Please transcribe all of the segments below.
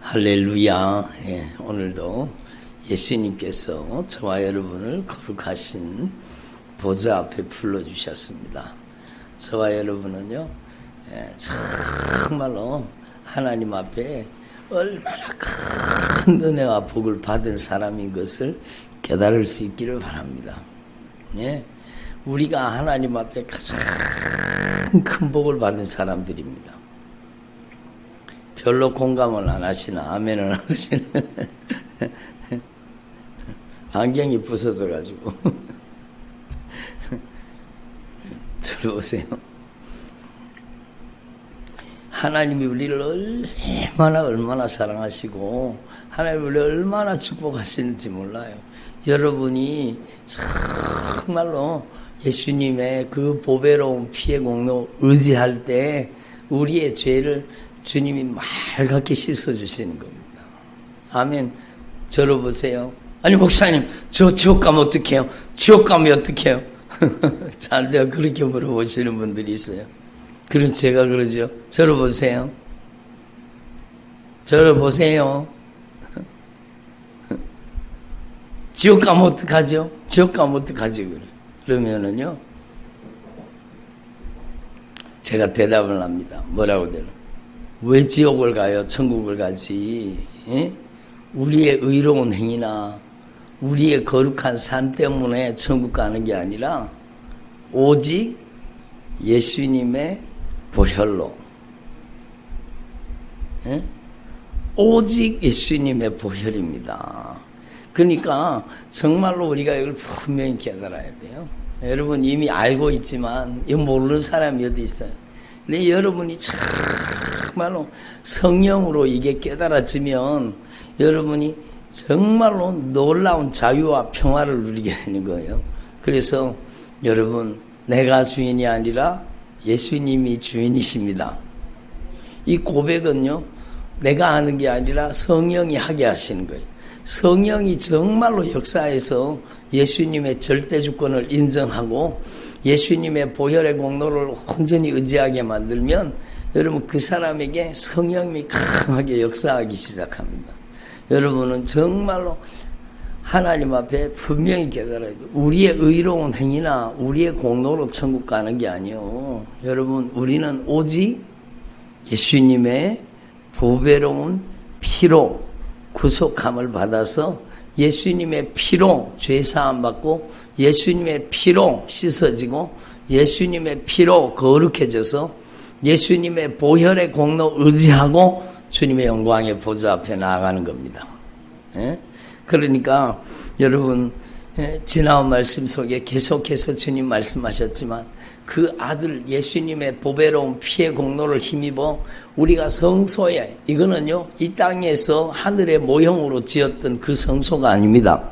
할렐루야. 오늘도 예수님께서 저와 여러분을 거룩하신 보좌 앞에 불러주셨습니다. 저와 여러분은요, 정말로 하나님 앞에 얼마나 큰 은혜와 복을 받은 사람인 것을 깨달을 수 있기를 바랍니다. 우리가 하나님 앞에 가장 큰 복을 받은 사람들입니다. 별로 공감을 안 하시나, 아멘을 안 하시나. 안경이 부서져가지고. 들어보세요. 하나님이 우리를 얼마나 사랑하시고, 하나님이 우리를 얼마나 축복하시는지 몰라요. 여러분이 정말로 예수님의 그 보배로운 피의 공로 의지할 때, 우리의 죄를 주님이 맑게 씻어주시는 겁니다. 아멘. 저를 보세요. 아니 목사님, 저 지옥 가면 어떡해요? 지옥 가면 어떡해요? 저한테 그렇게 물어보시는 분들이 있어요. 그럼 제가 그러죠. 저를 보세요. 저를 보세요. 지옥 가면 어떡하죠? 지옥 가면 어떡하지? 그러면은요, 제가 대답을 합니다. 뭐라고 되나? 왜 지옥을 가요? 천국을 가지. 우리의 의로운 행위나 우리의 거룩한 삶 때문에 천국 가는 게 아니라 오직 예수님의 보혈로, 오직 예수님의 보혈입니다. 그러니까 정말로 우리가 이걸 분명히 깨달아야 돼요. 여러분 이미 알고 있지만 이거 모르는 사람이 어디 있어요? 근데 여러분이 정말로 성령으로 이게 깨달아지면 여러분이 정말로 놀라운 자유와 평화를 누리게 되는 거예요. 그래서 여러분, 내가 주인이 아니라 예수님이 주인이십니다. 이 고백은요, 내가 하는 게 아니라 성령이 하게 하시는 거예요. 성령이 정말로 역사에서 예수님의 절대 주권을 인정하고 예수님의 보혈의 공로를 온전히 의지하게 만들면 여러분 그 사람에게 성령이 강하게 역사하기 시작합니다. 여러분은 정말로 하나님 앞에 분명히 깨달아야 돼요. 우리의 의로운 행위나 우리의 공로로 천국 가는 게 아니요. 여러분 우리는 오직 예수님의 보배로운 피로 구속함을 받아서 예수님의 피로 죄사함 받고 예수님의 피로 씻어지고 예수님의 피로 거룩해져서 예수님의 보혈의 공로 의지하고 주님의 영광의 보좌 앞에 나아가는 겁니다. 그러니까 여러분 지나온 말씀 속에 계속해서 주님 말씀하셨지만 그 아들 예수님의 보배로운 피의 공로를 힘입어 우리가 성소에, 이거는요 이 땅에서 하늘의 모형으로 지었던 그 성소가 아닙니다.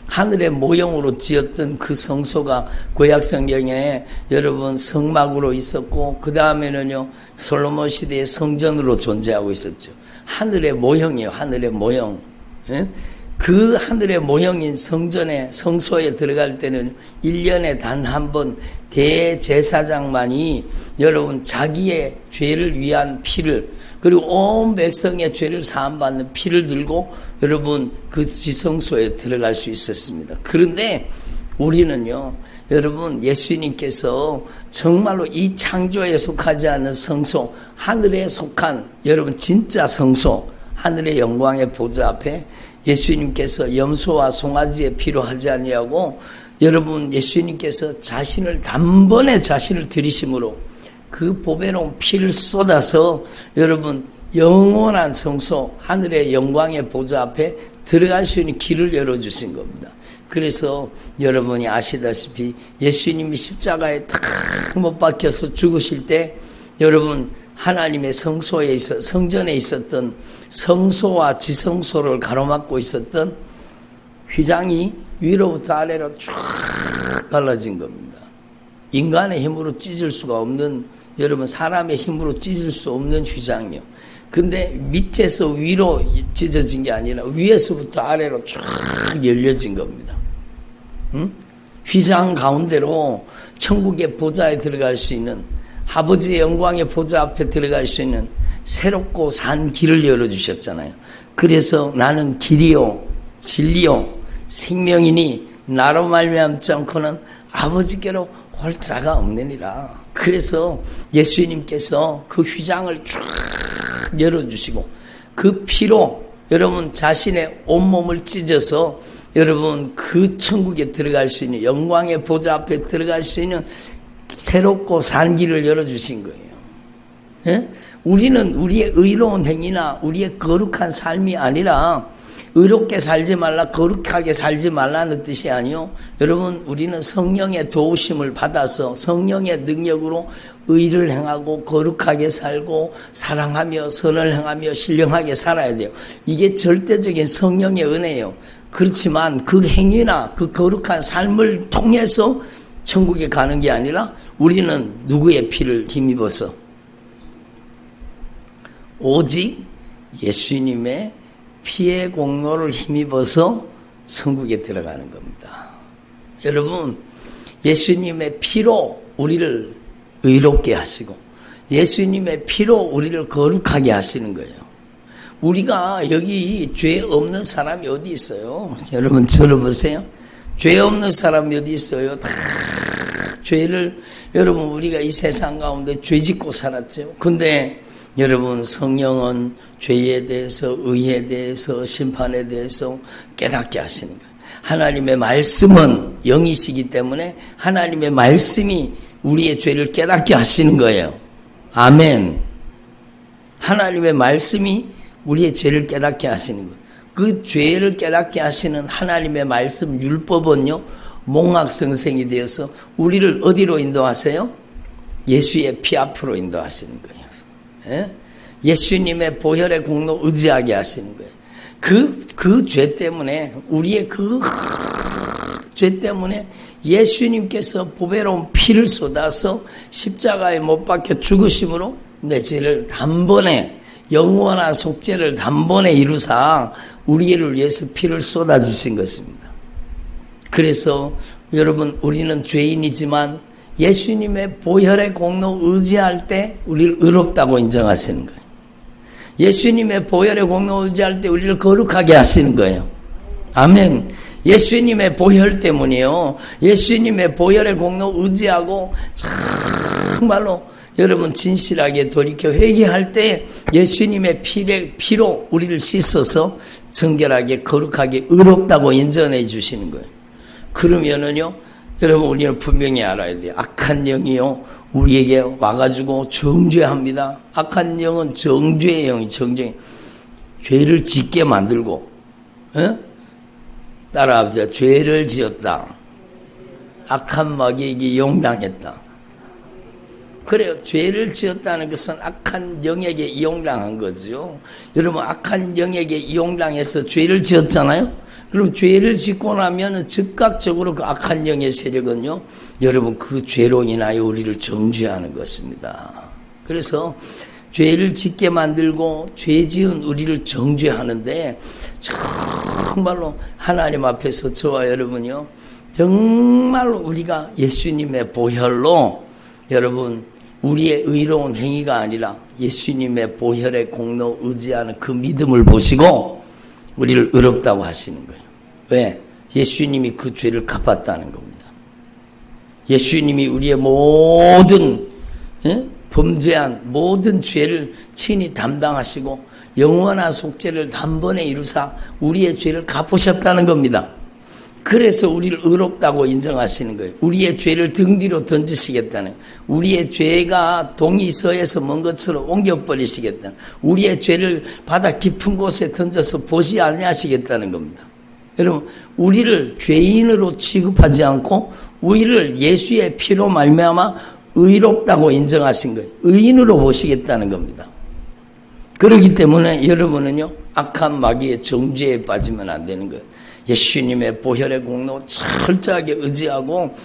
하늘의 모형으로 지었던 그 성소가 구약 성경에 여러분 성막으로 있었고 그 다음에는요 솔로몬 시대의 성전으로 존재하고 있었죠. 하늘의 모형이에요. 하늘의 모형. 그 하늘의 모형인 성전에, 성소에 들어갈 때는 1년에 단 한 번 대제사장만이 여러분 자기의 죄를 위한 피를, 그리고 온 백성의 죄를 사함받는 피를 들고 여러분 그 지성소에 들어갈 수 있었습니다. 그런데 우리는요 여러분 예수님께서 정말로 이 창조에 속하지 않는 성소, 하늘에 속한 여러분 진짜 성소, 하늘의 영광의 보좌 앞에 예수님께서 염소와 송아지의 피로 하지 아니하고 여러분 예수님께서 자신을 단번에 자신을 들이심으로 그 보배로운 피를 쏟아서 여러분 영원한 성소 하늘의 영광의 보좌 앞에 들어갈 수 있는 길을 열어주신 겁니다. 그래서 여러분이 아시다시피 예수님이 십자가에 탁 못 박혀서 죽으실 때 여러분 하나님의 성소에 있어 성전에 있었던 성소와 지성소를 가로막고 있었던 휘장이 위로부터 아래로 쫙 갈라진 겁니다. 인간의 힘으로 찢을 수가 없는, 여러분 사람의 힘으로 찢을 수 없는 휘장이요. 근데 밑에서 위로 찢어진 게 아니라 위에서부터 아래로 쫙 열려진 겁니다. 휘장 가운데로 천국의 보좌에 들어갈 수 있는, 아버지의 영광의 보좌 앞에 들어갈 수 있는 새롭고 산 길을 열어주셨잖아요. 그래서 나는 길이요 진리요 생명이니 나로 말미암지 않고는 아버지께로 올 자가 없느니라. 그래서 예수님께서 그 휘장을 쫙 열어주시고 그 피로 여러분 자신의 온몸을 찢어서 여러분 그 천국에 들어갈 수 있는 영광의 보좌 앞에 들어갈 수 있는 새롭고 산 길을 열어주신 거예요. 예? 우리는 우리의 의로운 행위나 우리의 거룩한 삶이 아니라 의롭게 살지 말라 거룩하게 살지 말라는 뜻이 아니요. 여러분 우리는 성령의 도우심을 받아서 성령의 능력으로 의를 행하고 거룩하게 살고 사랑하며 선을 행하며 신령하게 살아야 돼요. 이게 절대적인 성령의 은혜예요. 그렇지만 그 행위나 그 거룩한 삶을 통해서 천국에 가는 게 아니라 우리는 누구의 피를 힘입어서 오직 예수님의 피의 공로를 힘입어서 천국에 들어가는 겁니다. 여러분 예수님의 피로 우리를 의롭게 하시고 예수님의 피로 우리를 거룩하게 하시는 거예요. 우리가 여기 죄 없는 사람이 어디 있어요? 여러분 들어보세요. 죄 없는 사람이 어디 있어요? 다 죄를 여러분 우리가 이 세상 가운데 죄 짓고 살았죠. 근데 여러분 성령은 죄에 대해서 의에 대해서 심판에 대해서 깨닫게 하시는 거예요. 하나님의 말씀은 영이시기 때문에 하나님의 말씀이 우리의 죄를 깨닫게 하시는 거예요. 아멘. 하나님의 말씀이 우리의 죄를 깨닫게 하시는 거예요. 그 죄를 깨닫게 하시는 하나님의 말씀 율법은요 몽학성생이 되어서 우리를 어디로 인도하세요? 예수의 피 앞으로 인도하시는 거예요. 예? 예수님의 보혈의 공로 의지하게 하시는 거예요. 그 죄 때문에 우리의 그 죄 때문에 예수님께서 보배로운 피를 쏟아서 십자가에 못 박혀 죽으심으로 내 죄를 단번에 영원한 속죄를 단번에 이루사 우리를 위해서 피를 쏟아주신 것입니다. 그래서 여러분 우리는 죄인이지만 예수님의 보혈의 공로 의지할 때 우리를 의롭다고 인정하시는 거예요. 예수님의 보혈의 공로 의지할 때 우리를 거룩하게 하시는 거예요. 아멘. 예수님의 보혈 때문이요. 예수님의 보혈의 공로 의지하고 정말로 여러분 진실하게 돌이켜 회개할 때 예수님의 피로 우리를 씻어서 정결하게 거룩하게 의롭다고 인정해 주시는 거예요. 그러면은요 여러분 우리는 분명히 알아야 돼요. 악한 영이요 우리에게 와가지고 정죄합니다. 악한 영은 정죄의 영이 정죄. 죄를 짓게 만들고 따라하세요. 죄를 지었다. 악한 마귀에게 이용당했다. 그래요. 죄를 지었다는 것은 악한 영에게 이용당한 거죠. 여러분 악한 영에게 이용당해서 죄를 지었잖아요. 그럼 죄를 짓고 나면 즉각적으로 그 악한 영의 세력은요 여러분 그 죄로 인하여 우리를 정죄하는 것입니다. 그래서 죄를 짓게 만들고 죄 지은 우리를 정죄하는데 정말로 하나님 앞에서 저와 여러분이요 정말로 우리가 예수님의 보혈로 여러분 우리의 의로운 행위가 아니라 예수님의 보혈의 공로 의지하는 그 믿음을 보시고 우리를 의롭다고 하시는 거예요. 왜? 예수님이 그 죄를 갚았다는 겁니다. 예수님이 우리의 모든 범죄한 모든 죄를 친히 담당하시고 영원한 속죄를 단번에 이루사 우리의 죄를 갚으셨다는 겁니다. 그래서 우리를 의롭다고 인정하시는 거예요. 우리의 죄를 등 뒤로 던지시겠다는, 우리의 죄가 동이 서에서 먼 것처럼 옮겨버리시겠다는, 우리의 죄를 바다 깊은 곳에 던져서 보시 아니하시겠다는 겁니다. 여러분 우리를 죄인으로 취급하지 않고 우리를 예수의 피로 말미암아 의롭다고 인정하신 거예요. 의인으로 보시겠다는 겁니다. 그렇기 때문에 여러분은요 악한 마귀의 정죄에 빠지면 안 되는 거예요. 예수님의 보혈의 공로 철저하게 의지하고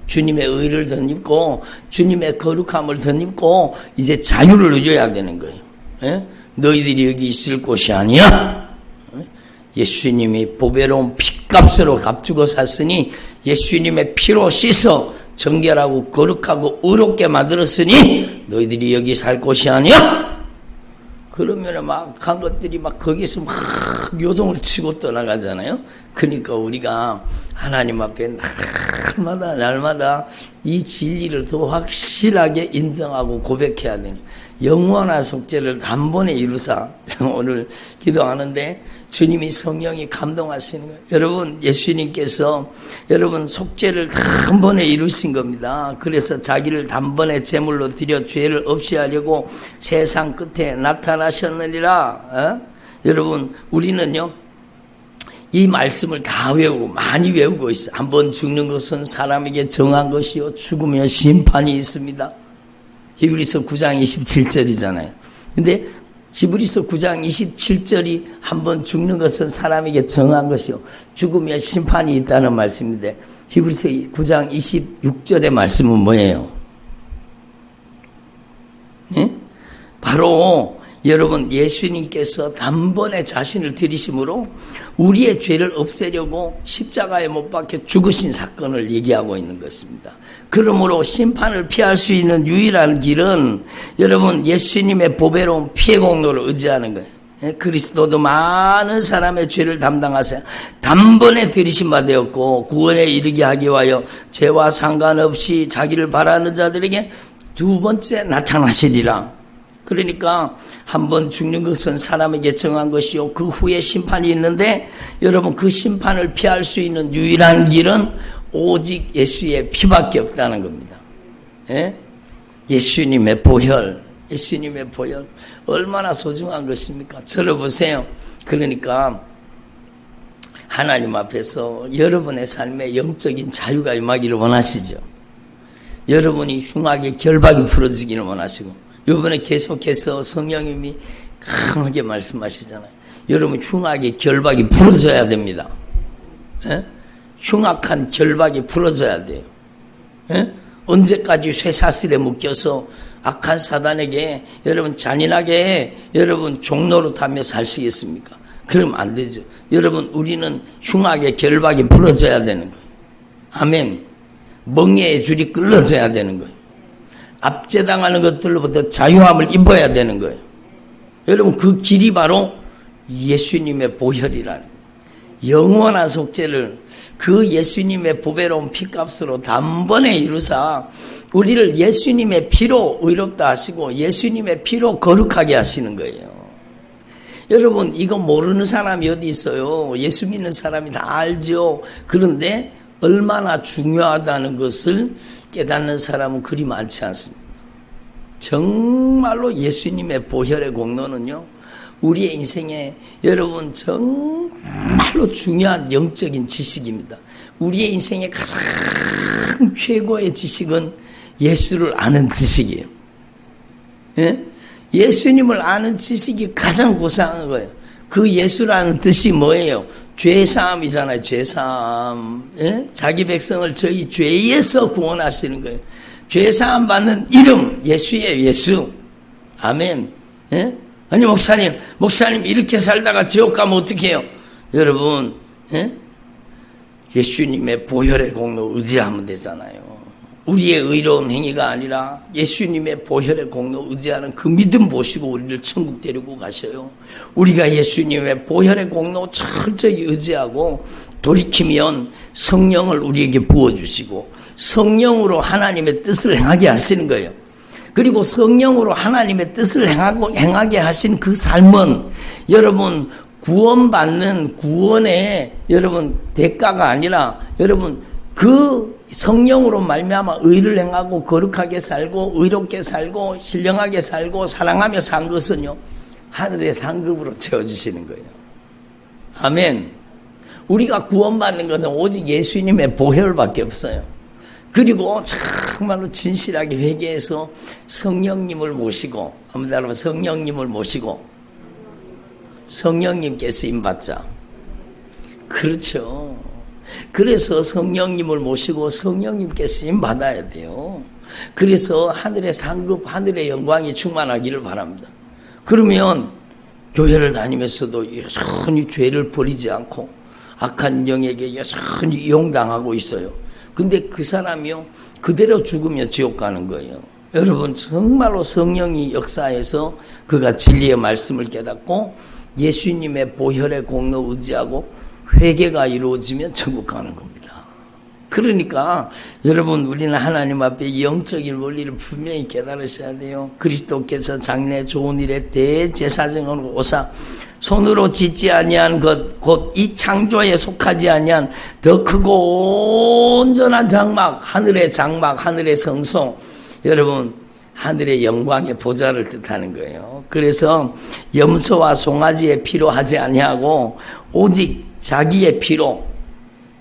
주님의 의를 덧입고 주님의 거룩함을 덧입고 이제 자유를 누려야 되는 거예요. 예? 너희들이 여기 있을 곳이 아니야. 예수님이 보배로운 피값으로 값주고 샀으니 예수님의 피로 씻어 정결하고 거룩하고 의롭게 만들었으니 너희들이 여기 살 곳이 아니야. 그러면 막 간 것들이 막 거기서 막 요동을 치고 떠나가잖아요. 그러니까 우리가 하나님 앞에 날마다 이 진리를 더 확실하게 인정하고 고백해야 되는, 영원한 속죄를 단번에 이루사. 오늘 기도하는데 주님이 성령이 감동하시는 거예요. 여러분, 예수님께서 여러분 속죄를 단번에 이루신 겁니다. 그래서 자기를 단번에 제물로 드려 죄를 없이 하려고 세상 끝에 나타나셨느니라. 여러분, 우리는요 이 말씀을 다 외우고 많이 외우고 있어요. 한번 죽는 것은 사람에게 정한 것이요 죽으면 심판이 있습니다. 히브리서 9장 27절이잖아요. 근데 히브리서 9장 27절이 한번 죽는 것은 사람에게 정한 것이요 죽으면 심판이 있다는 말씀인데, 히브리서 9장 26절의 말씀은 뭐예요? 네? 바로 여러분, 예수님께서 단번에 자신을 들이심으로 우리의 죄를 없애려고 십자가에 못 박혀 죽으신 사건을 얘기하고 있는 것입니다. 그러므로 심판을 피할 수 있는 유일한 길은 여러분 예수님의 보배로운 피의 공로를 의지하는 거예요. 그리스도도 많은 사람의 죄를 담당하세요. 단번에 들이심 바 되었고 구원에 이르게 하기 위하여 죄와 상관없이 자기를 바라는 자들에게 두 번째 나타나시리라. 그러니까 한번 죽는 것은 사람에게 정한 것이요 그 후에 심판이 있는데, 여러분 그 심판을 피할 수 있는 유일한 길은 오직 예수의 피밖에 없다는 겁니다. 예? 예수님의 보혈, 예수님의 보혈 얼마나 소중한 것입니까? 들어보세요. 그러니까 하나님 앞에서 여러분의 삶에 영적인 자유가 임하기를 원하시죠. 여러분이 흉악의 결박이 풀어지기를 원하시고, 이번에 계속해서 성령님이 강하게 말씀하시잖아요. 여러분 흉악의 결박이 풀어져야 됩니다. 예? 흉악한 결박이 풀어져야 돼요. 예? 언제까지 쇠사슬에 묶여서 악한 사단에게 여러분 잔인하게 여러분 종로로 타며 사시겠습니까? 그러면 안 되죠. 여러분 우리는 흉악의 결박이 풀어져야 되는 거예요. 아멘. 멍에의 줄이 끌어져야 되는 거예요. 압제당하는 것들로부터 자유함을 입어야 되는 거예요. 여러분 그 길이 바로 예수님의 보혈이라는 거예요. 영원한 속죄를 그 예수님의 보배로운 피값으로 단번에 이루사 우리를 예수님의 피로 의롭다 하시고 예수님의 피로 거룩하게 하시는 거예요. 여러분 이거 모르는 사람이 어디 있어요? 예수 믿는 사람이 다 알죠. 그런데 얼마나 중요하다는 것을 깨닫는 사람은 그리 많지 않습니다. 정말로 예수님의 보혈의 공로는요 우리의 인생에 여러분 정말로 중요한 영적인 지식입니다. 우리의 인생의 가장 최고의 지식은 예수를 아는 지식이에요. 예? 예수님을 아는 지식이 가장 고상한 거예요. 그 예수라는 뜻이 뭐예요? 죄사함이잖아요. 죄사함. 예? 자기 백성을 저희 죄에서 구원하시는 거예요. 죄사함 받는 이름 예수예요. 예수. 아멘. 예? 아니 목사님 이렇게 살다가 지옥 가면 어떻게 해요? 여러분 예? 예수님의 보혈의 공로 의지하면 되잖아요. 우리의 의로운 행위가 아니라 예수님의 보혈의 공로 의지하는 그 믿음 보시고 우리를 천국 데리고 가셔요. 우리가 예수님의 보혈의 공로 철저히 의지하고 돌이키면 성령을 우리에게 부어주시고 성령으로 하나님의 뜻을 행하게 하시는 거예요. 그리고 성령으로 하나님의 뜻을 행하게 하신 그 삶은 여러분 구원받는 구원의 여러분 대가가 아니라 여러분 그 성령으로 말미암아 의를 행하고 거룩하게 살고 의롭게 살고 신령하게 살고 사랑하며 산 것은요 하늘의 상급으로 채워주시는 거예요. 아멘. 우리가 구원받는 것은 오직 예수님의 보혈밖에 없어요. 그리고 정말로 진실하게 회개해서 성령님을 모시고 한번 따라봐. 성령님을 모시고 성령님께 쓰임받자. 그렇죠. 그래서 성령님을 모시고 성령님께 쓰임받아야 돼요. 그래서 하늘의 상급 하늘의 영광이 충만하기를 바랍니다. 그러면 교회를 다니면서도 여전히 죄를 버리지 않고 악한 영에게 여전히 이용당하고 있어요. 근데 그 사람이요 그대로 죽으면 지옥 가는 거예요. 여러분 정말로 성령이 역사해서 그가 진리의 말씀을 깨닫고 예수님의 보혈의 공로 의지하고 회개가 이루어지면 천국 가는 겁니다. 그러니까 여러분 우리는 하나님 앞에 영적인 원리를 분명히 깨달으셔야 돼요. 그리스도께서 장래 좋은 일에 대제사장으로 오사 손으로 짓지 아니한 것 곧 이 창조에 속하지 아니한 더 크고 온전한 장막, 하늘의 장막, 하늘의 성소, 여러분 하늘의 영광의 보좌를 뜻하는 거예요. 그래서 염소와 송아지의 피로 하지 아니하고 오직 자기의 피로,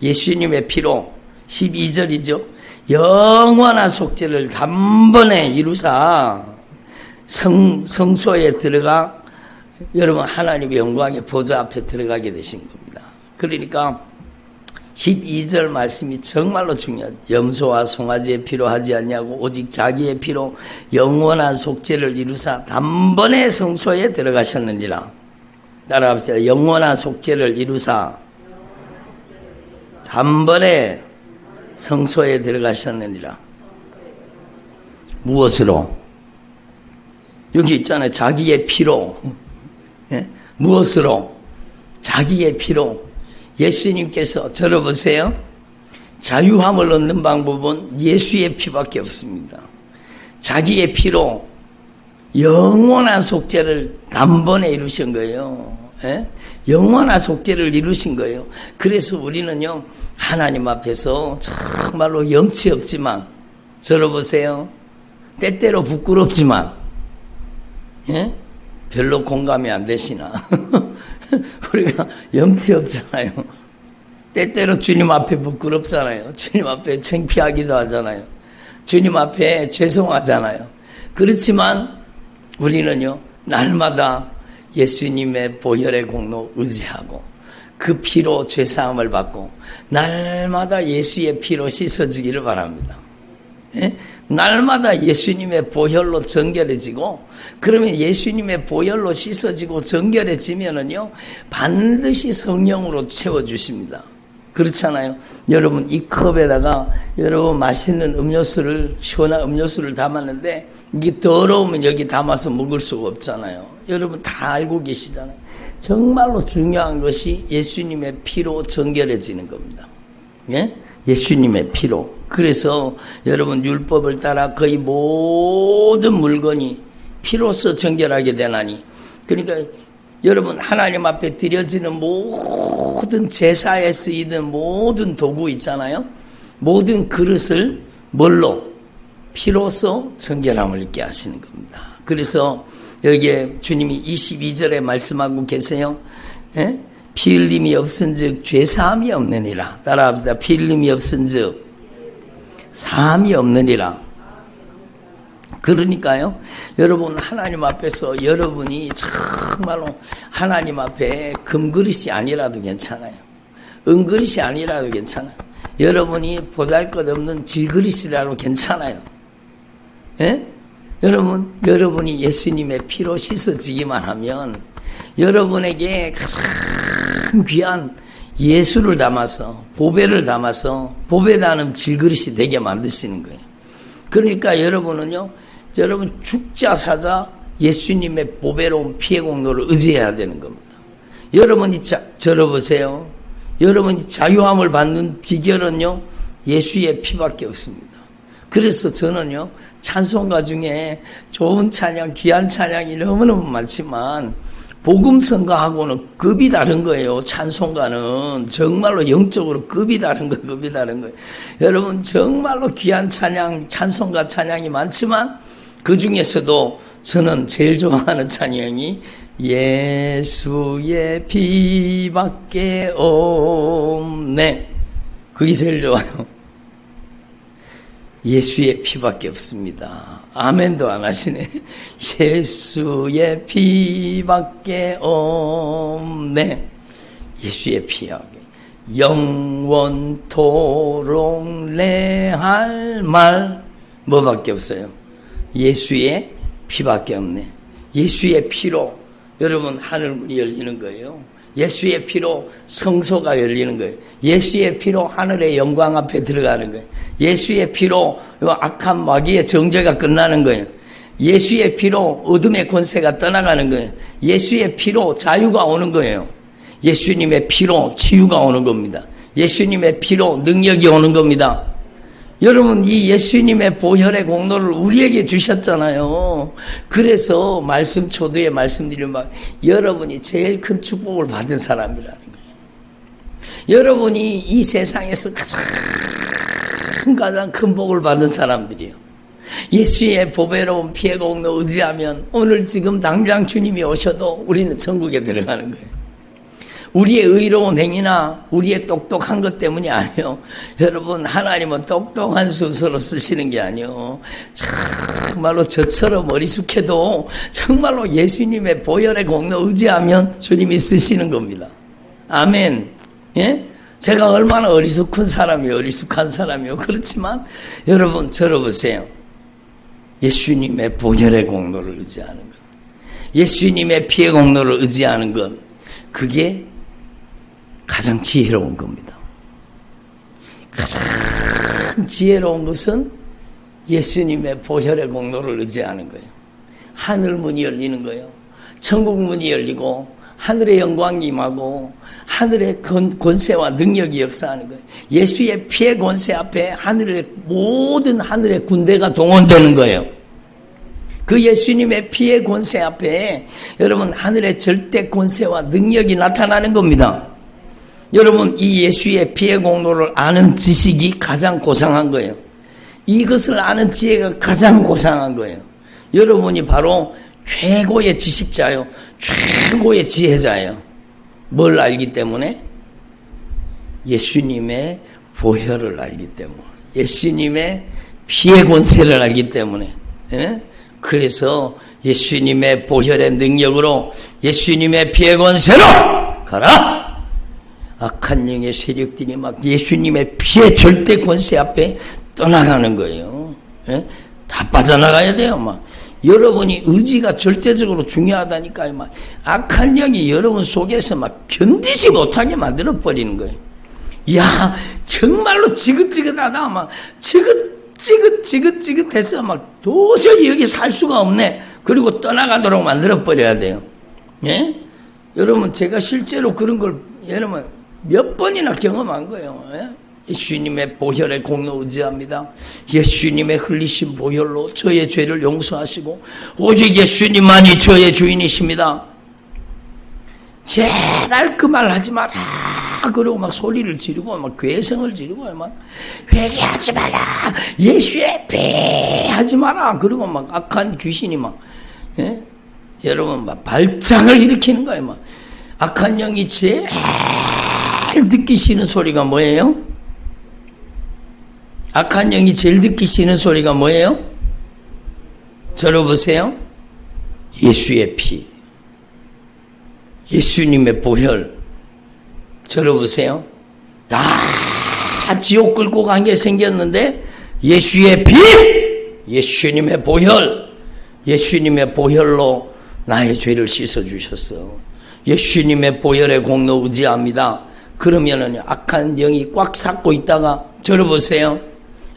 예수님의 피로, 12절이죠. 영원한 속죄를 단번에 이루사 성소에 들어가 여러분 하나님의 영광의 보좌 앞에 들어가게 되신 겁니다. 그러니까 12절 말씀이 정말로 중요하죠. 염소와 송아지의 피로 하지 않냐고 오직 자기의 피로 영원한 속죄를 이루사 단번에 성소에 들어가셨느니라. 따라합시다. 영원한 속죄를 이루사 단번에 성소에 들어가셨느니라. 무엇으로? 여기 있잖아요. 자기의 피로. 예? 무엇으로? 자기의 피로. 예수님께서 들어보세요. 자유함을 얻는 방법은 예수의 피밖에 없습니다. 자기의 피로 영원한 속죄를 단번에 이루신 거예요. 예? 영원한 속죄를 이루신 거예요. 그래서 우리는요 하나님 앞에서 정말로 염치 없지만 들어보세요. 때때로 부끄럽지만 예? 별로 공감이 안 되시나? 우리가 염치 없잖아요. 때때로 주님 앞에 부끄럽잖아요. 주님 앞에 창피하기도 하잖아요. 주님 앞에 죄송하잖아요. 그렇지만 우리는요 날마다 예수님의 보혈의 공로 의지하고 그 피로 죄사함을 받고 날마다 예수의 피로 씻어지기를 바랍니다. 예? 날마다 예수님의 보혈로 정결해지고 그러면 예수님의 보혈로 씻어지고 정결해지면은요 반드시 성령으로 채워주십니다. 그렇잖아요. 여러분 이 컵에다가 여러분 맛있는 음료수를 시원한 음료수를 담았는데 이게 더러우면 여기 담아서 먹을 수가 없잖아요. 여러분 다 알고 계시잖아요. 정말로 중요한 것이 예수님의 피로 정결해지는 겁니다. 예? 예수님의 피로. 그래서 여러분 율법을 따라 거의 모든 물건이 피로써 정결하게 되나니 그러니까 여러분 하나님 앞에 드려지는 모든 제사에 쓰이는 모든 도구 있잖아요. 모든 그릇을 뭘로? 피로써 정결함을 있게 하시는 겁니다. 그래서 여기에 주님이 22절에 말씀하고 계세요. 예? 피 흘림이 없은즉 죄사함이 없느니라. 따라합시다. 피 흘림이 없은즉 사함이 없느니라. 그러니까요 여러분 하나님 앞에서 여러분이 정말로 하나님 앞에 금그릇이 아니라도 괜찮아요. 은그릇이 아니라도 괜찮아요. 여러분이 보잘것없는 질그릇이라도 괜찮아요. 예? 여러분이 예수님의 피로 씻어지기만 하면 여러분에게 가장 귀한 예수를 담아서 보배를 담아서 보배 담은 질그릇이 되게 만드시는 거예요. 그러니까 여러분은요 여러분 죽자 사자 예수님의 보배로운 피의 공로를 의지해야 되는 겁니다. 여러분이 들어보세요. 여러분이 자유함을 받는 비결은요 예수의 피밖에 없습니다. 그래서 저는요 찬송가 중에 좋은 찬양 귀한 찬양이 너무너무 많지만 복음성가하고는 급이 다른 거예요. 찬송가는 정말로 영적으로 급이 다른 거예요. 여러분 정말로 귀한 찬양 찬송가 찬양이 많지만 그 중에서도 저는 제일 좋아하는 찬양이 예수의 피밖에 없네. 그게 제일 좋아요. 예수의 피밖에 없습니다. 아멘도 안 하시네. 예수의 피밖에 없네. 예수의 피하게 영원토록 내 할 말 뭐밖에 없어요? 예수의 피밖에 없네. 예수의 피로 여러분 하늘문이 열리는 거예요. 예수의 피로 성소가 열리는 거예요. 예수의 피로 하늘의 영광 앞에 들어가는 거예요. 예수의 피로 악한 마귀의 정죄가 끝나는 거예요. 예수의 피로 어둠의 권세가 떠나가는 거예요. 예수의 피로 자유가 오는 거예요. 예수님의 피로 치유가 오는 겁니다. 예수님의 피로 능력이 오는 겁니다. 여러분, 이 예수님의 보혈의 공로를 우리에게 주셨잖아요. 그래서 말씀 초두에 말씀드리면 여러분이 제일 큰 축복을 받은 사람이라는 거예요. 여러분이 이 세상에서 가장 큰 복을 받은 사람들이에요. 예수의 보배로운 피의 공로 의지하면 오늘 지금 당장 주님이 오셔도 우리는 천국에 들어가는 거예요. 우리의 의로운 행위나 우리의 똑똑한 것 때문이 아니에요. 여러분, 하나님은 똑똑한 순서로 쓰시는 게 아니에요. 정말로 저처럼 어리숙해도 정말로 예수님의 보혈의 공로 의지하면 주님이 쓰시는 겁니다. 아멘. 예? 제가 얼마나 어리숙한 사람이에요. 그렇지만 여러분, 저를 보세요. 예수님의 보혈의 공로를 의지하는 것, 예수님의 피의 공로를 의지하는 것, 그게 가장 지혜로운 겁니다. 가장 지혜로운 것은 예수님의 보혈의 공로를 의지하는 거예요. 하늘 문이 열리는 거예요. 천국 문이 열리고 하늘의 영광이 임하고 하늘의 권세와 능력이 역사하는 거예요. 예수의 피의 권세 앞에 모든 하늘의 군대가 동원되는 거예요. 그 예수님의 피의 권세 앞에 여러분 하늘의 절대 권세와 능력이 나타나는 겁니다. 여러분, 이 예수의 피의 공로를 아는 지식이 가장 고상한 거예요. 이것을 아는 지혜가 가장 고상한 거예요. 여러분이 바로 최고의 지식자요, 최고의 지혜자예요. 뭘 알기 때문에? 예수님의 보혈을 알기 때문에, 예수님의 피의 권세를 알기 때문에. 예? 그래서 예수님의 보혈의 능력으로 예수님의 피의 권세로 가라! 악한 영의 세력들이 막 예수님의 피의 절대 권세 앞에 떠나가는 거예요. 예? 다 빠져나가야 돼요. 막 여러분이 의지가 절대적으로 중요하다니까요. 막 악한 영이 여러분 속에서 막 견디지 못하게 만들어 버리는 거예요. 야, 정말로 지긋지긋하다. 막 지긋지긋해서 막 도저히 여기 살 수가 없네. 그리고 떠나가도록 만들어 버려야 돼요. 예? 여러분, 제가 실제로 그런 걸 여러분 몇 번이나 경험한 거예요. 예? 예수님의 보혈의 공로 의지합니다. 예수님의 흘리신 보혈로 저의 죄를 용서하시고 오직 예수님만이 저의 주인이십니다. 제발 그 말 하지 마라. 그러고 막 소리를 지르고 막 괴성을 지르고 막 회개하지 마라. 예수의 배 하지 마라. 그리고 막 악한 귀신이 막 예? 여러분 막 발작을 일으키는 거예요. 막 악한 영이 제일 듣기 싫은 소리가 뭐예요? 악한 영이 제일 듣기 싫은 소리가 뭐예요? 저를 보세요. 예수의 피, 예수님의 보혈. 저를 보세요. 다 지옥 끌고 간 게 생겼는데 예수의 피, 예수님의 보혈, 예수님의 보혈로 나의 죄를 씻어주셨어. 예수님의 보혈의 공로 의지합니다. 그러면은 악한 영이 꽉 잡고 있다가 저를 보세요.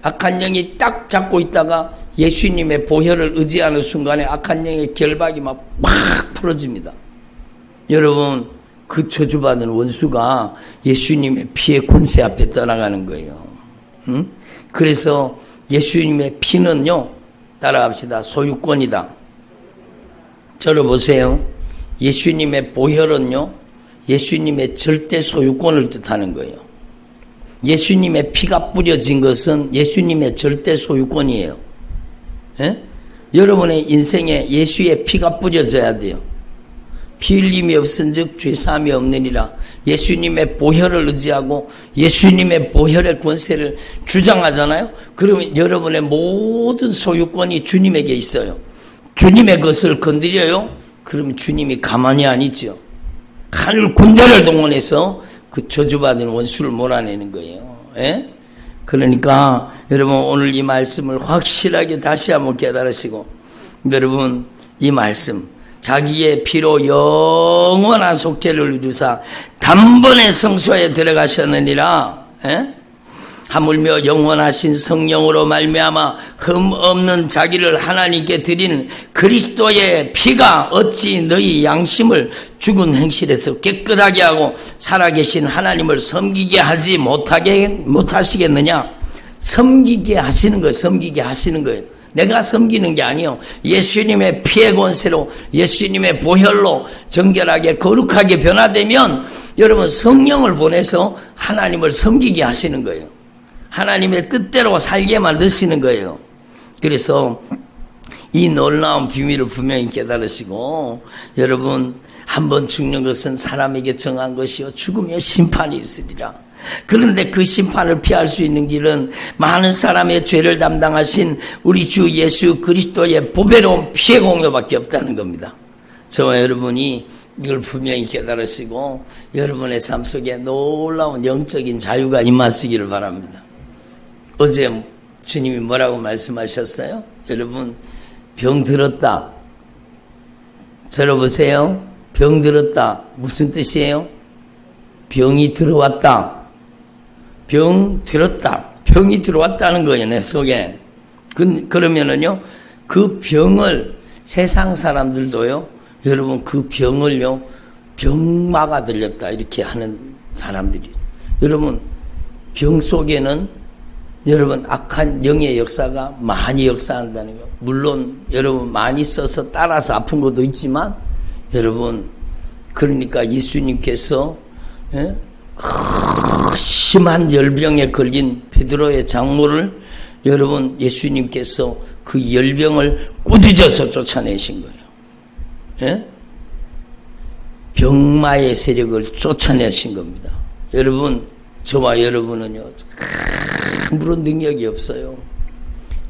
악한 영이 딱 잡고 있다가 예수님의 보혈을 의지하는 순간에 악한 영의 결박이 막 풀어집니다. 여러분, 그 저주받은 원수가 예수님의 피의 권세 앞에 떠나가는 거예요. 응? 그래서 예수님의 피는요, 따라갑시다. 소유권이다. 저를 보세요. 예수님의 보혈은요, 예수님의 절대 소유권을 뜻하는 거예요. 예수님의 피가 뿌려진 것은 예수님의 절대 소유권이에요. 예? 여러분의 인생에 예수의 피가 뿌려져야 돼요. 피 흘림이 없은즉 죄사함이 없느니라. 예수님의 보혈을 의지하고 예수님의 보혈의 권세를 주장하잖아요. 그러면 여러분의 모든 소유권이 주님에게 있어요. 주님의 것을 건드려요? 그러면 주님이 가만히 안 있죠. 하늘 군대를 동원해서 그 저주받은 원수를 몰아내는 거예요. 예? 그러니까 여러분 오늘 이 말씀을 확실하게 다시 한번 깨달으시고, 여러분 이 말씀 자기의 피로 영원한 속죄를 이루사 단번에 성소에 들어가셨느니라. 하물며 영원하신 성령으로 말미암아 흠 없는 자기를 하나님께 드린 그리스도의 피가 어찌 너희 양심을 죽은 행실에서 깨끗하게 하고 살아계신 하나님을 섬기게 하지 못하시겠느냐. 섬기게 하시는 거예요. 섬기게 하시는 거예요. 내가 섬기는 게 아니요, 예수님의 피의 권세로, 예수님의 보혈로 정결하게 거룩하게 변화되면 여러분 성령을 보내서 하나님을 섬기게 하시는 거예요. 하나님의 뜻대로 살게 만드시는 거예요. 그래서 이 놀라운 비밀을 분명히 깨달으시고, 여러분 한번 죽는 것은 사람에게 정한 것이요 죽으면 심판이 있으리라. 그런데 그 심판을 피할 수 있는 길은 많은 사람의 죄를 담당하신 우리 주 예수 그리스도의 보배로운 피의 공로밖에 없다는 겁니다. 저와 여러분이 이걸 분명히 깨달으시고 여러분의 삶 속에 놀라운 영적인 자유가 임하시기를 바랍니다. 어제 주님이 뭐라고 말씀하셨어요? 여러분, 병 들었다. 들어보세요. 병 들었다. 무슨 뜻이에요? 병이 들어왔다. 병 들었다. 병이 들어왔다는 거예요, 내 속에. 그러면은요, 그 병을 세상 사람들도요, 여러분 그 병을요, 병마가 들렸다. 이렇게 하는 사람들이. 여러분, 병 속에는 여러분 악한 영의 역사가 많이 역사한다는 거. 물론 여러분 많이 써서 따라서 아픈 것도 있지만, 여러분 그러니까 예수님께서 심한 열병에 걸린 베드로의 장모를 여러분 예수님께서 그 열병을 꾸짖어서 쫓아내신 거예요. 병마의 세력을 쫓아내신 겁니다. 여러분, 저와 여러분은요 아무런 능력이 없어요.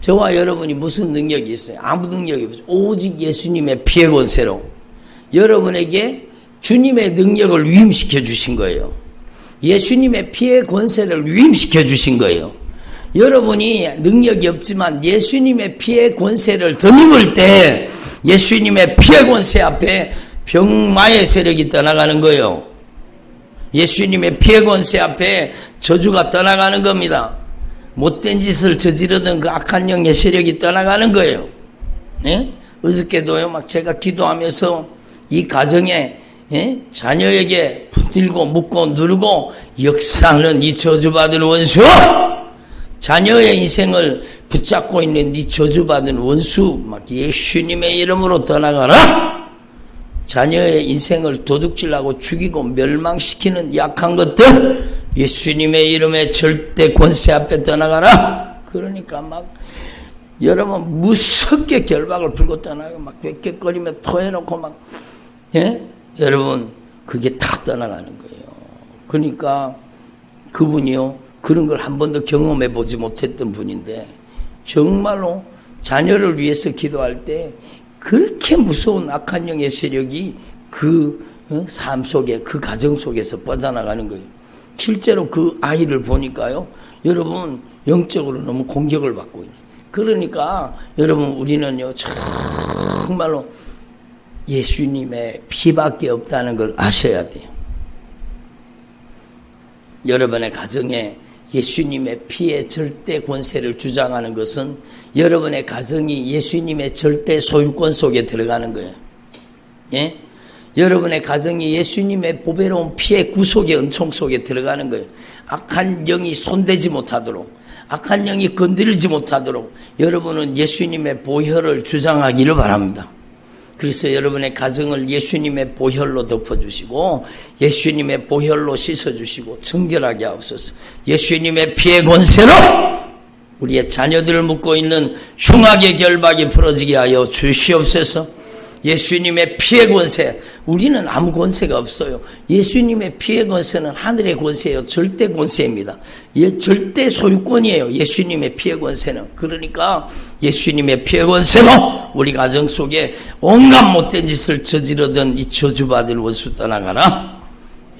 저와 여러분이 무슨 능력이 있어요? 아무 능력이 없어요. 오직 예수님의 피의 권세로 여러분에게 주님의 능력을 위임시켜 주신 거예요. 예수님의 피의 권세를 위임시켜 주신 거예요. 여러분이 능력이 없지만 예수님의 피의 권세를 덧입을 때 예수님의 피의 권세 앞에 병마의 세력이 떠나가는 거예요. 예수님의 피의 권세 앞에 저주가 떠나가는 겁니다. 못된 짓을 저지르던 그 악한 영의 세력이 떠나가는 거예요. 네? 어저께도요, 막 제가 기도하면서 이 가정에 자녀에게 붙들고 묶고 누르고 역사하는 이 저주받은 원수, 자녀의 인생을 붙잡고 있는 이 저주받은 원수, 막 예수님의 이름으로 떠나가라. 자녀의 인생을 도둑질하고 죽이고 멸망시키는 약한 것들, 예수님의 이름에 절대 권세 앞에 떠나가라. 그러니까 막 여러분 무섭게 결박을 풀고 떠나고 막 백백거리며 토해놓고 막, 여러분 그게 다 떠나가는 거예요. 그러니까 그분이요, 그런 걸 한 번도 경험해 보지 못했던 분인데 정말로 자녀를 위해서 기도할 때 그렇게 무서운 악한 영의 세력이 그 삶 속에, 그 가정 속에서 뻗어나가는 거예요. 실제로 그 아이를 보니까요, 여러분 영적으로 너무 공격을 받고 있는. 그러니까 여러분 우리는요 정말로 예수님의 피밖에 없다는 걸 아셔야 돼요. 여러분의 가정에 예수님의 피의 절대 권세를 주장하는 것은 여러분의 가정이 예수님의 절대 소유권 속에 들어가는 거예요. 예? 여러분의 가정이 예수님의 보배로운 피의 구속의 은총 속에 들어가는 거예요. 악한 영이 손대지 못하도록, 악한 영이 건드리지 못하도록 여러분은 예수님의 보혈을 주장하기를 바랍니다. 그래서 여러분의 가정을 예수님의 보혈로 덮어주시고 예수님의 보혈로 씻어주시고 정결하게 하옵소서. 예수님의 피의 권세로 우리의 자녀들을 묶고 있는 흉악의 결박이 풀어지게 하여 주시옵소서. 예수님의 피의 권세, 우리는 아무 권세가 없어요. 예수님의 피의 권세는 하늘의 권세예요. 절대 권세입니다. 절대 소유권이에요. 예수님의 피의 권세는. 그러니까 예수님의 피의 권세로 우리 가정 속에 온갖 못된 짓을 저지르던 이 저주받을 원수 떠나가라.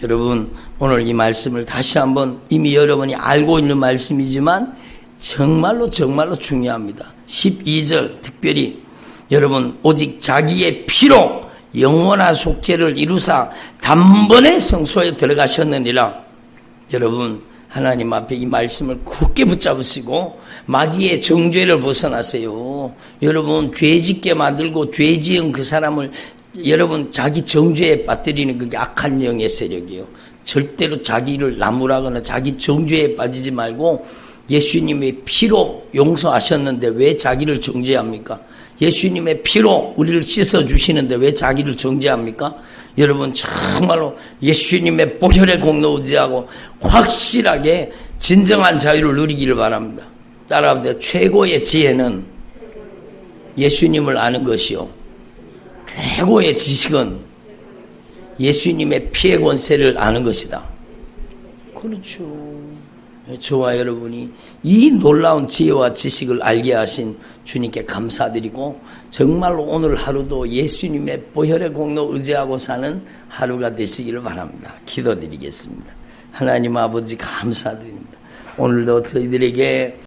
여러분 오늘 이 말씀을 다시 한번, 이미 여러분이 알고 있는 말씀이지만 정말로 중요합니다. 12절 특별히 여러분 오직 자기의 피로 영원한 속죄를 이루사 단번에 성소에 들어가셨느니라. 여러분, 하나님 앞에 이 말씀을 굳게 붙잡으시고 마귀의 정죄를 벗어나세요. 여러분, 죄짓게 만들고 죄 지은 그 사람을 여러분 자기 정죄에 빠뜨리는 그게 악한 영의 세력이에요. 절대로 자기를 나무라거나 자기 정죄에 빠지지 말고 예수님의 피로 용서하셨는데 왜 자기를 정죄합니까? 예수님의 피로 우리를 씻어주시는데 왜 자기를 정죄합니까? 여러분, 정말로 예수님의 보혈의 공로 의지하고 확실하게 진정한 자유를 누리기를 바랍니다. 따라하세요. 최고의 지혜는 예수님을 아는 것이요, 최고의 지식은 예수님의 피의 권세를 아는 것이다. 그렇죠. 저와 여러분이 이 놀라운 지혜와 지식을 알게 하신 주님께 감사드리고, 정말로 오늘 하루도 예수님의 보혈의 공로 의지하고 사는 하루가 되시기를 바랍니다. 기도드리겠습니다. 하나님 아버지, 감사드립니다. 오늘도 저희들에게